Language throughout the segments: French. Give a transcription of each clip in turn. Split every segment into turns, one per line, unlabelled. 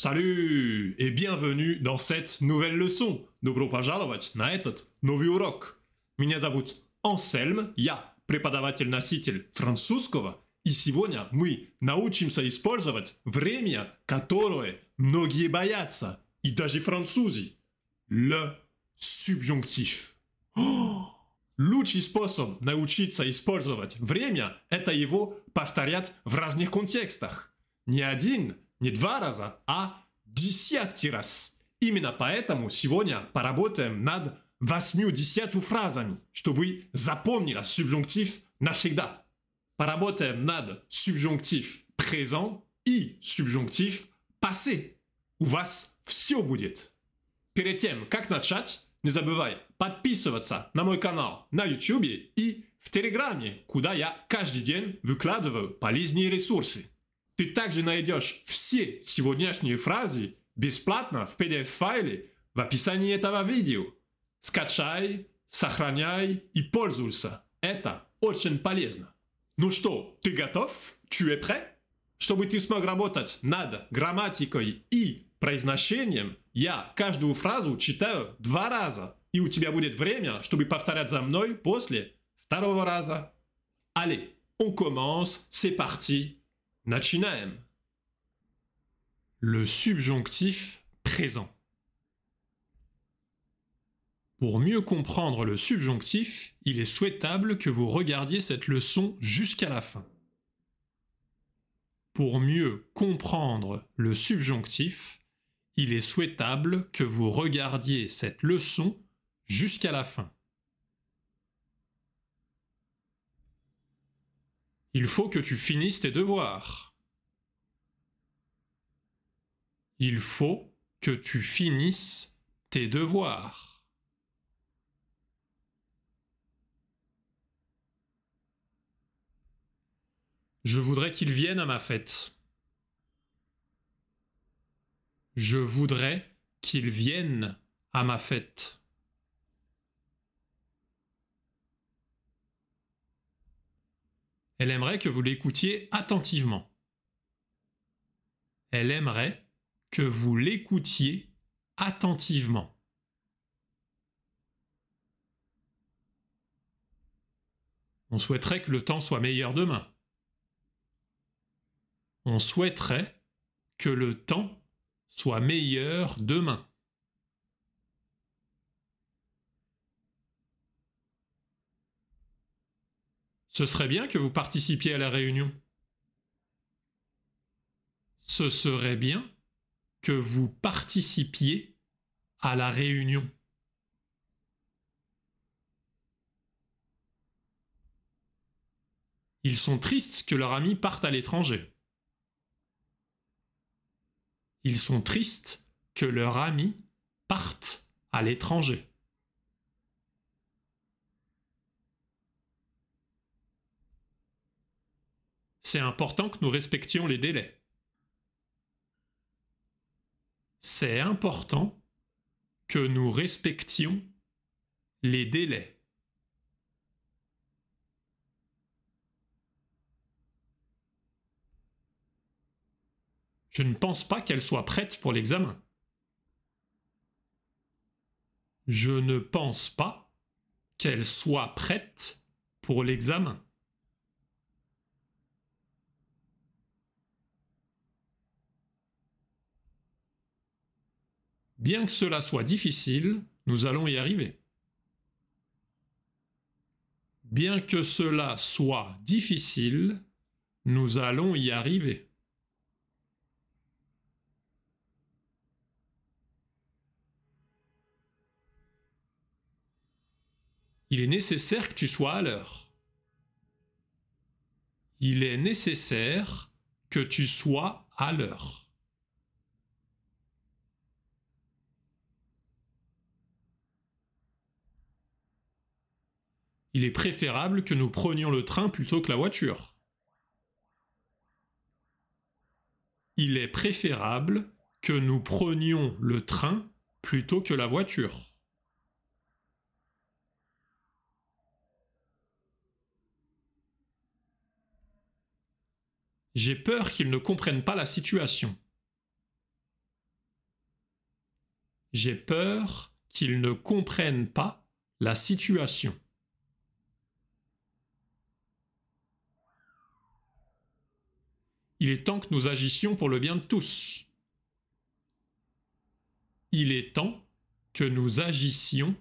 Salut et bienvenue dans cette nouvelle leçon. Добро пожаловать на этот новый урок. Меня зовут Ансельм, я преподаватель-носитель французского, и сегодня мы научимся использовать время, которое многие боятся, и даже французы. Le subjonctif. Лучший способ научиться использовать время – это его повторять в разных контекстах. Не один, не два раза, а десятки раз. Именно поэтому сегодня поработаем над 80 фразами, чтобы запомнить субжунктив навсегда. Поработаем над субжунктив présent и субжунктив passé. У вас все будет. Перед тем, как начать, не забывай подписываться на мой канал на YouTube и в Телеграме, куда я каждый день выкладываю полезные ресурсы. Ты также найдешь все сегодняшние фразы бесплатно в PDF-файле в описании этого видео. Скачай, сохраняй и пользуйся. Это очень полезно. Ну что, ты готов? Tu es prêt? Чтобы ты смог работать над грамматикой и произношением, я каждую фразу читаю 2 раза, и у тебя будет время, чтобы повторять за мной после 2-го раза. Allez, on commence, c'est parti. Начинаем. Le subjonctif présent. Pour mieux comprendre le subjonctif, il est souhaitable que vous regardiez cette leçon jusqu'à la fin. Pour mieux comprendre le subjonctif, il est souhaitable que vous regardiez cette leçon jusqu'à la fin. Il faut que tu finisses tes devoirs. Il faut que tu finisses tes devoirs. Je voudrais qu'il vienne à ma fête. Je voudrais qu'il vienne à ma fête. Elle aimerait que vous l'écoutiez attentivement. Elle aimerait que vous l'écoutiez attentivement. On souhaiterait que le temps soit meilleur demain. On souhaiterait que le temps soit meilleur demain. Ce serait bien que vous participiez à la réunion. Ce serait bien que vous participiez à la réunion. Ils sont tristes que leur ami parte à l'étranger. Ils sont tristes que leur ami parte à l'étranger. C'est important que nous respections les délais. C'est important que nous respections les délais. Je ne pense pas qu'elle soit prête pour l'examen. Je ne pense pas qu'elle soit prête pour l'examen. Bien que cela soit difficile, nous allons y arriver. Bien que cela soit difficile, nous allons y arriver. Il est nécessaire que tu sois à l'heure. Il est nécessaire que tu sois à l'heure. Il est préférable que nous prenions le train plutôt que la voiture. Il est préférable que nous prenions le train plutôt que la voiture. J'ai peur qu'ils ne comprennent pas la situation. j'ai peur qu'ils ne comprennent pas la situation. Il est temps que nous agissions pour le bien de tous. Il est temps que nous agissions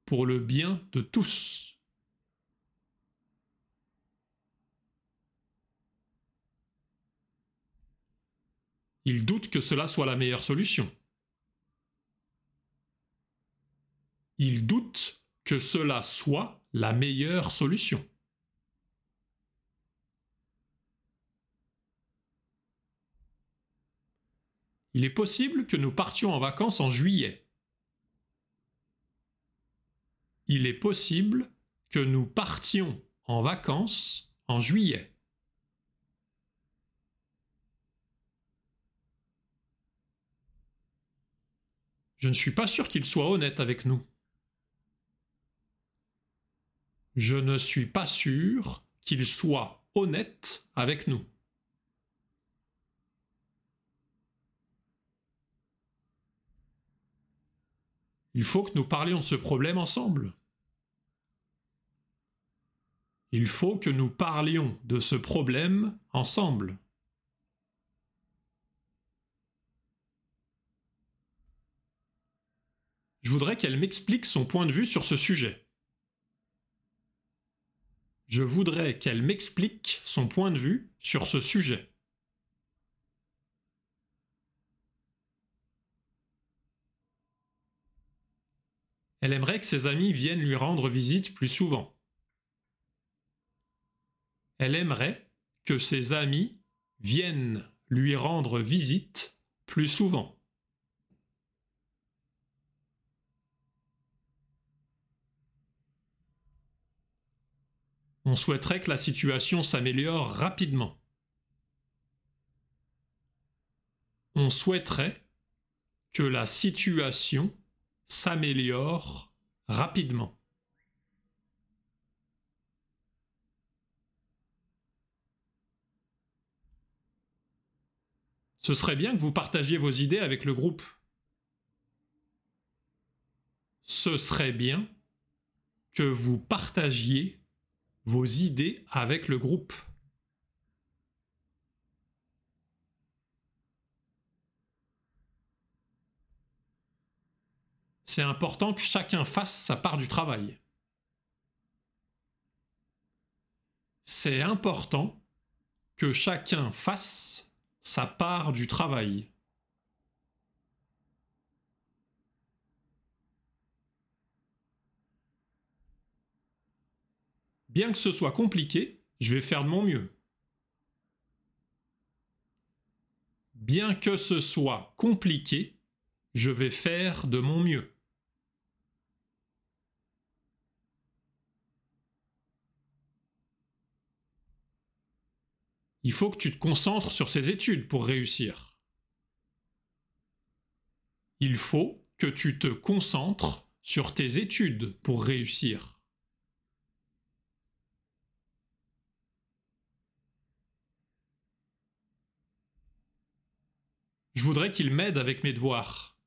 pour le bien de tous. Il doute que cela soit la meilleure solution. Il doute que cela soit la meilleure solution. Il est possible que nous partions en vacances en juillet. Il est possible que nous partions en vacances en juillet. Je ne suis pas sûr qu'il soit honnête avec nous. Je ne suis pas sûr qu'il soit honnête avec nous. Il faut que nous parlions de ce problème ensemble. Il faut que nous parlions de ce problème ensemble. Je voudrais qu'elle m'explique son point de vue sur ce sujet. Je voudrais qu'elle m'explique son point de vue sur ce sujet. Elle aimerait que ses amis viennent lui rendre visite plus souvent. Elle aimerait que ses amis viennent lui rendre visite plus souvent. On souhaiterait que la situation s'améliore rapidement. On souhaiterait que la situation s'améliore rapidement. Ce serait bien que vous partagiez vos idées avec le groupe. Ce serait bien que vous partagiez vos idées avec le groupe. C'est important que chacun fasse sa part du travail. C'est important que chacun fasse sa part du travail. Bien que ce soit compliqué, je vais faire de mon mieux. Bien que ce soit compliqué, je vais faire de mon mieux. Il faut que tu te concentres sur ces études pour réussir. Il faut que tu te concentres sur tes études pour réussir. Je voudrais qu'il m'aide avec mes devoirs.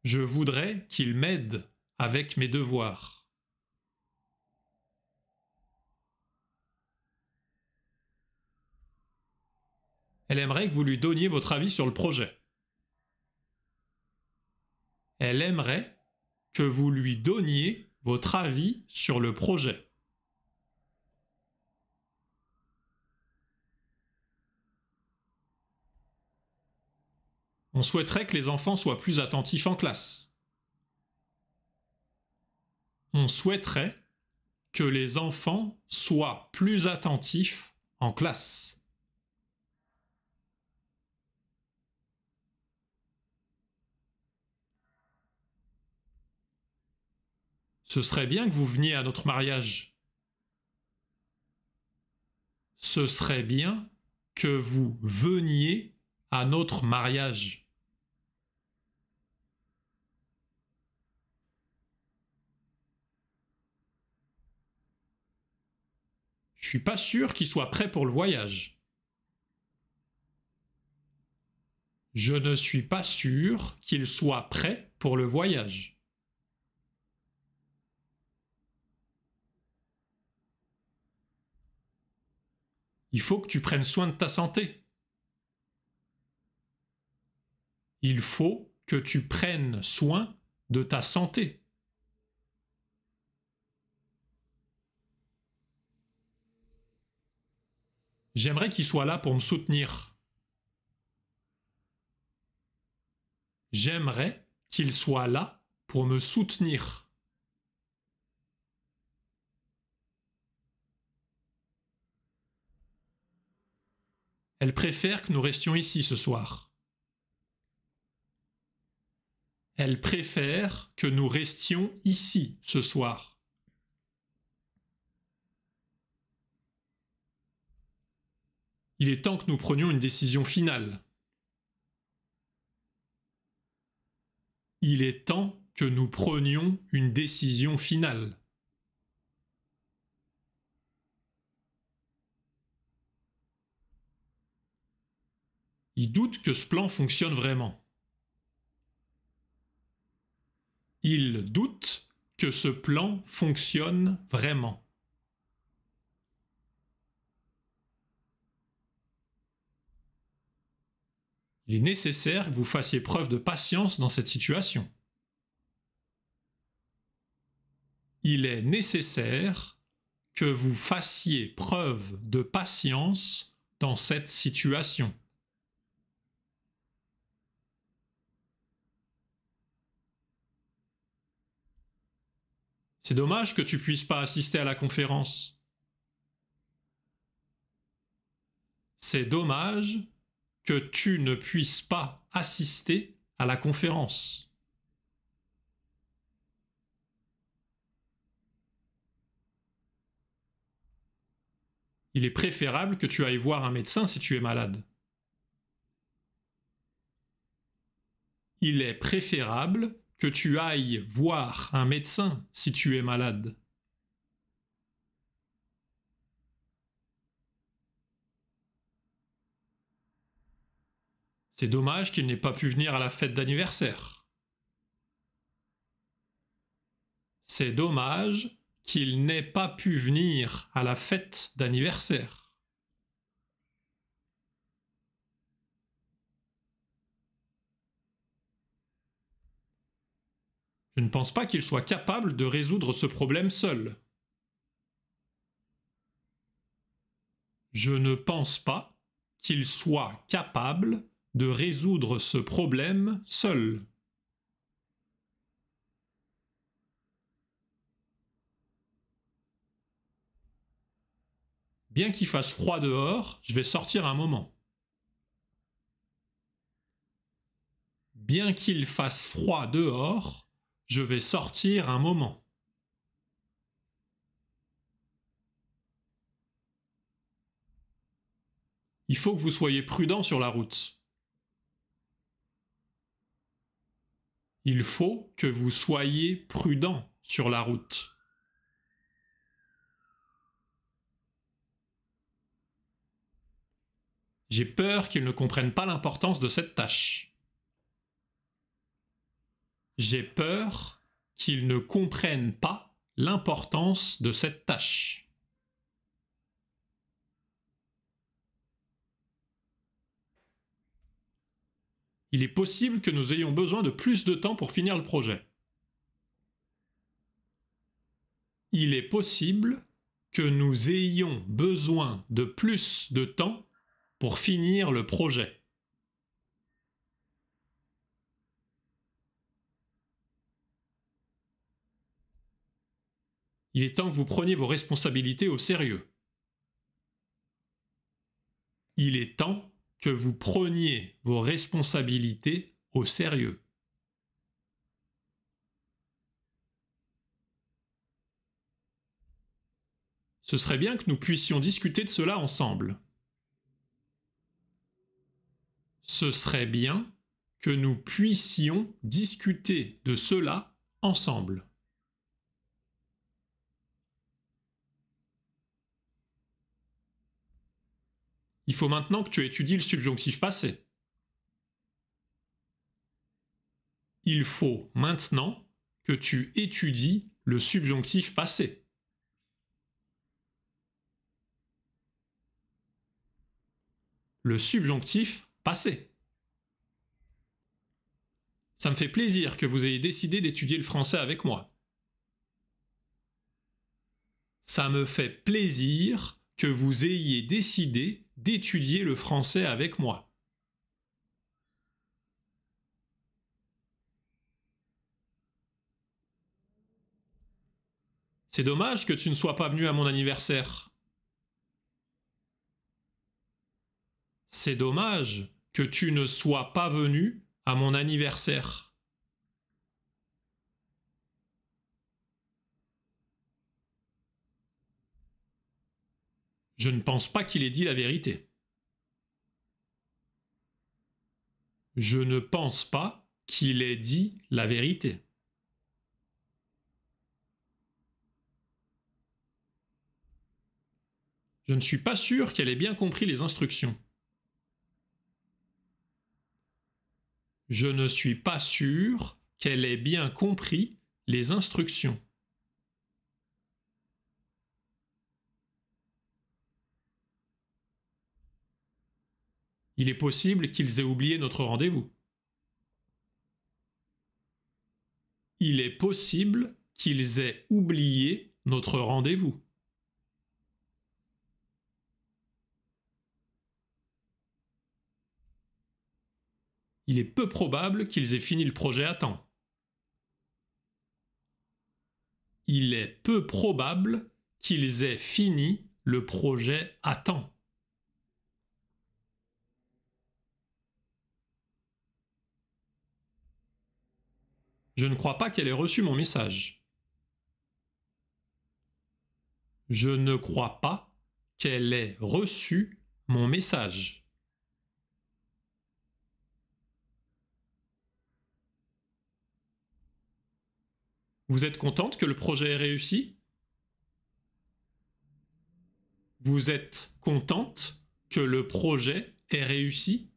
Je voudrais qu'il m'aide avec mes devoirs. Elle aimerait que vous lui donniez votre avis sur le projet. Elle aimerait que vous lui donniez votre avis sur le projet. On souhaiterait que les enfants soient plus attentifs en classe. On souhaiterait que les enfants soient plus attentifs en classe. Ce serait bien que vous veniez à notre mariage. Ce serait bien que vous veniez à notre mariage. Je suis pas sûr qu'il soit prêt pour le voyage. Je ne suis pas sûr qu'il soit prêt pour le voyage. Il faut que tu prennes soin de ta santé. Il faut que tu prennes soin de ta santé. J'aimerais qu'il soit là pour me soutenir. J'aimerais qu'il soit là pour me soutenir. Elle préfère que nous restions ici ce soir. Elle préfère que nous restions ici ce soir. Il est temps que nous prenions une décision finale. Il est temps que nous prenions une décision finale. Il doute que ce plan fonctionne vraiment. Il doute que ce plan fonctionne vraiment. Il est nécessaire que vous fassiez preuve de patience dans cette situation. Il est nécessaire que vous fassiez preuve de patience dans cette situation. C'est dommage que tu puisses pas assister à la conférence. C'est dommage que tu ne puisses pas assister à la conférence. Il est préférable que tu ailles voir un médecin si tu es malade. Il est préférable que tu ailles voir un médecin si tu es malade. C'est dommage qu'il n'ait pas pu venir à la fête d'anniversaire. C'est dommage qu'il n'ait pas pu venir à la fête d'anniversaire. Je ne pense pas qu'il soit capable de résoudre ce problème seul. Je ne pense pas qu'il soit capable de résoudre ce problème seul. Bien qu'il fasse froid dehors, je vais sortir un moment. Bien qu'il fasse froid dehors, je vais sortir un moment. Il faut que vous soyez prudent sur la route. Il faut que vous soyez prudent sur la route. J'ai peur qu'ils ne comprennent pas l'importance de cette tâche. J'ai peur qu'ils ne comprennent pas l'importance de cette tâche. Il est possible que nous ayons besoin de plus de temps pour finir le projet. Il est possible que nous ayons besoin de plus de temps pour finir le projet. Il est temps que vous preniez vos responsabilités au sérieux. Il est temps que vous preniez vos responsabilités au sérieux. Ce serait bien que nous puissions discuter de cela ensemble. Ce serait bien que nous puissions discuter de cela ensemble. Il faut maintenant que tu étudies le subjonctif passé. Il faut maintenant que tu étudies le subjonctif passé. Le subjonctif passé. Ça me fait plaisir que vous ayez décidé d'étudier le français avec moi. Ça me fait plaisir que vous ayez décidé d'étudier le français avec moi. C'est dommage que tu ne sois pas venu à mon anniversaire. C'est dommage que tu ne sois pas venu à mon anniversaire. Je ne pense pas qu'il ait dit la vérité. Je ne pense pas qu'il ait dit la vérité. Je ne suis pas sûr qu'elle ait bien compris les instructions. Je ne suis pas sûr qu'elle ait bien compris les instructions. Il est possible qu'ils aient oublié notre rendez-vous. Il est possible qu'ils aient oublié notre rendez-vous. Il est peu probable qu'ils aient fini le projet à temps. Il est peu probable qu'ils aient fini le projet à temps. Je ne crois pas qu'elle ait reçu mon message. Je ne crois pas qu'elle ait reçu mon message. Vous êtes contente que le projet ait réussi? Vous êtes contente que le projet ait réussi?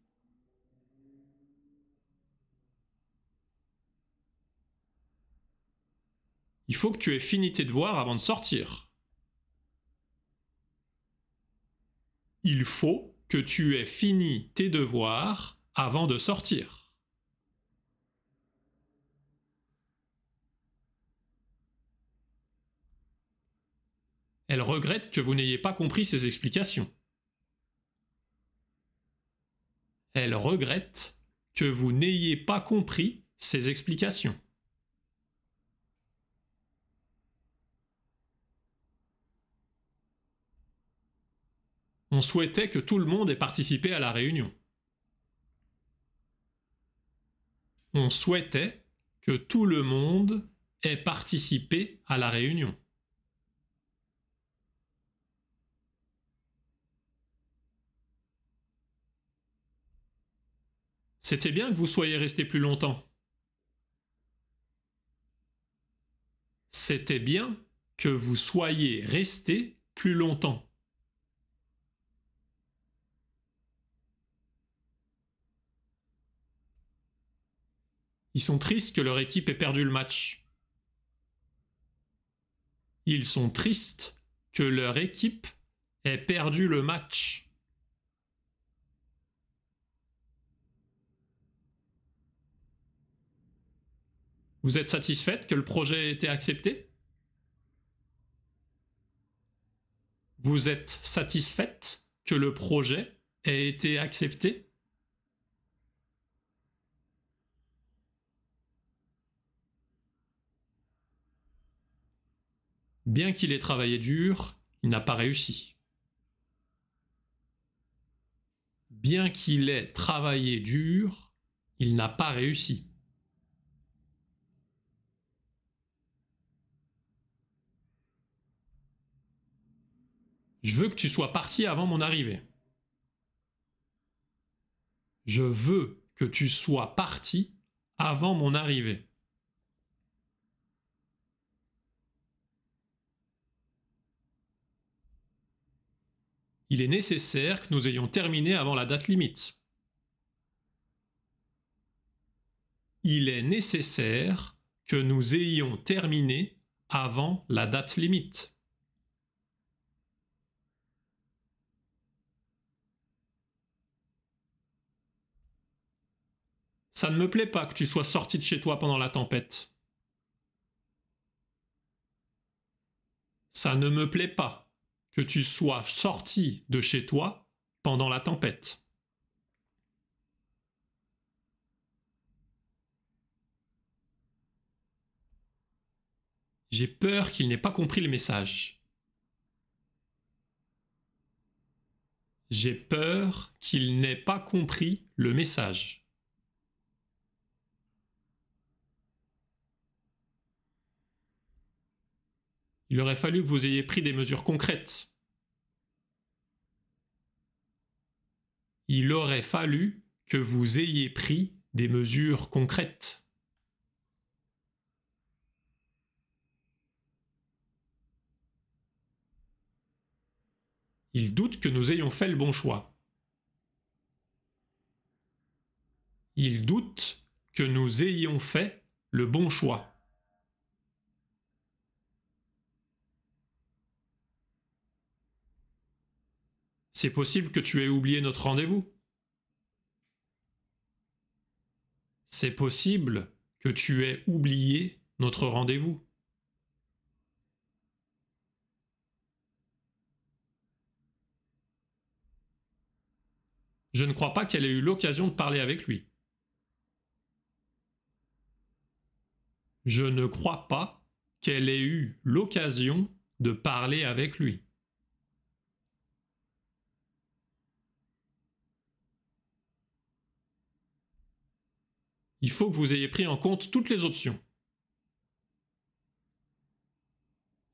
Il faut que tu aies fini tes devoirs avant de sortir. Il faut que tu aies fini tes devoirs avant de sortir. Elle regrette que vous n'ayez pas compris ses explications. Elle regrette que vous n'ayez pas compris ses explications. On souhaitait que tout le monde ait participé à la réunion. On souhaitait que tout le monde ait participé à la réunion. C'était bien que vous soyez resté plus longtemps. C'était bien que vous soyez resté plus longtemps. Ils sont tristes que leur équipe ait perdu le match. Ils sont tristes que leur équipe ait perdu le match. Vous êtes satisfaite que le projet ait été accepté? Vous êtes satisfaite que le projet ait été accepté? Bien qu'il ait travaillé dur, il n'a pas réussi. Bien qu'il ait travaillé dur, il n'a pas réussi. Je veux que tu sois parti avant mon arrivée. Je veux que tu sois parti avant mon arrivée. Il est nécessaire que nous ayons terminé avant la date limite. il est nécessaire que nous ayons terminé avant la date limite. Ça ne me plaît pas que tu sois sorti de chez toi pendant la tempête. Ça ne me plaît pas que tu sois sorti de chez toi pendant la tempête. J'ai peur qu'il n'ait pas compris le message. J'ai peur qu'il n'ait pas compris le message. Il aurait fallu que vous ayez pris des mesures concrètes. Il aurait fallu que vous ayez pris des mesures concrètes. Il doute que nous ayons fait le bon choix. Il doute que nous ayons fait le bon choix. C'est possible que tu aies oublié notre rendez-vous. C'est possible que tu aies oublié notre rendez-vous. Je ne crois pas qu'elle ait eu l'occasion de parler avec lui. Je ne crois pas qu'elle ait eu l'occasion de parler avec lui. Il faut que vous ayez pris en compte toutes les options.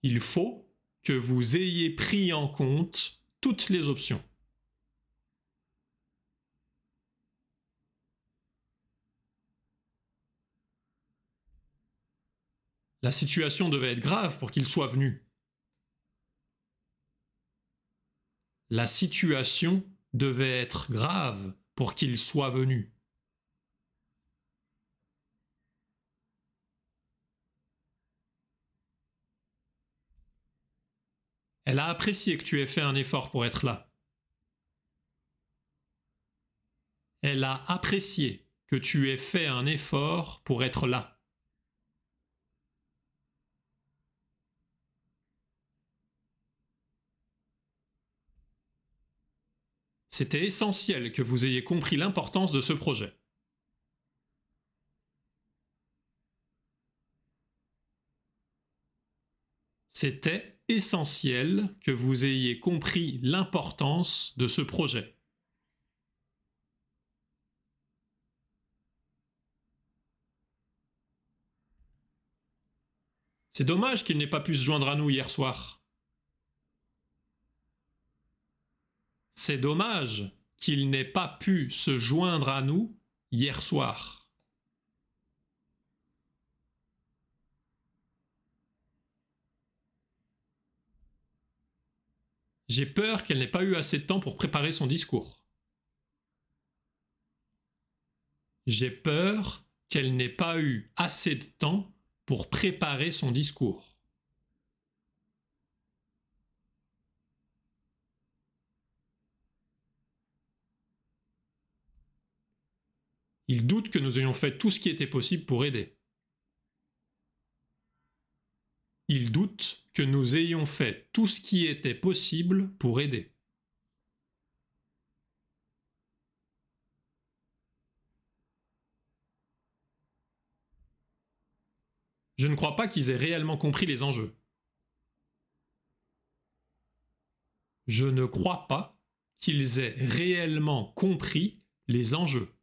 Il faut que vous ayez pris en compte toutes les options. La situation devait être grave pour qu'il soit venu. La situation devait être grave pour qu'il soit venu. Elle a apprécié que tu aies fait un effort pour être là. Elle a apprécié que tu aies fait un effort pour être là. C'était essentiel que vous ayez compris l'importance de ce projet. C'était essentiel que vous ayez compris l'importance de ce projet. C'est dommage qu'il n'ait pas pu se joindre à nous hier soir. C'est dommage qu'il n'ait pas pu se joindre à nous hier soir. J'ai peur qu'elle n'ait pas eu assez de temps pour préparer son discours. J'ai peur qu'elle n'ait pas eu assez de temps pour préparer son discours. Il doute que nous ayons fait tout ce qui était possible pour aider. Il doute que nous ayons fait tout ce qui était possible pour aider. Je ne crois pas qu'ils aient réellement compris les enjeux. Je ne crois pas qu'ils aient réellement compris les enjeux.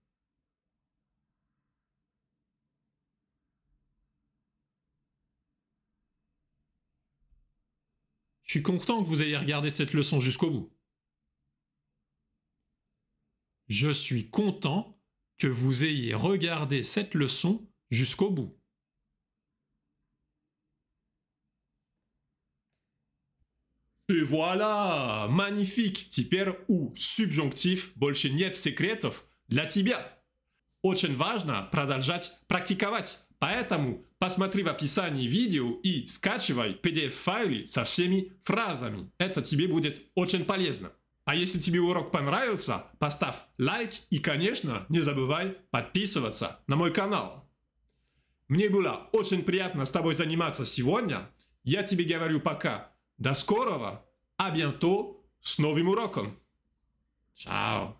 Je suis content que vous ayez regardé cette leçon jusqu'au bout. Je suis content que vous ayez regardé cette leçon jusqu'au bout. Et voilà, magnifique. Теперь у subjonctif больше нет секретов для тебя. очень важно продолжать практиковать. Поэтому посмотри в описании видео и скачивай PDF-файлы со всеми фразами. Это тебе будет очень полезно. А если тебе урок понравился, поставь лайк и, конечно, не забывай подписываться на мой канал. Мне было очень приятно с тобой заниматься сегодня. Я тебе говорю пока. До скорого, а bientôt с новым уроком. Чао.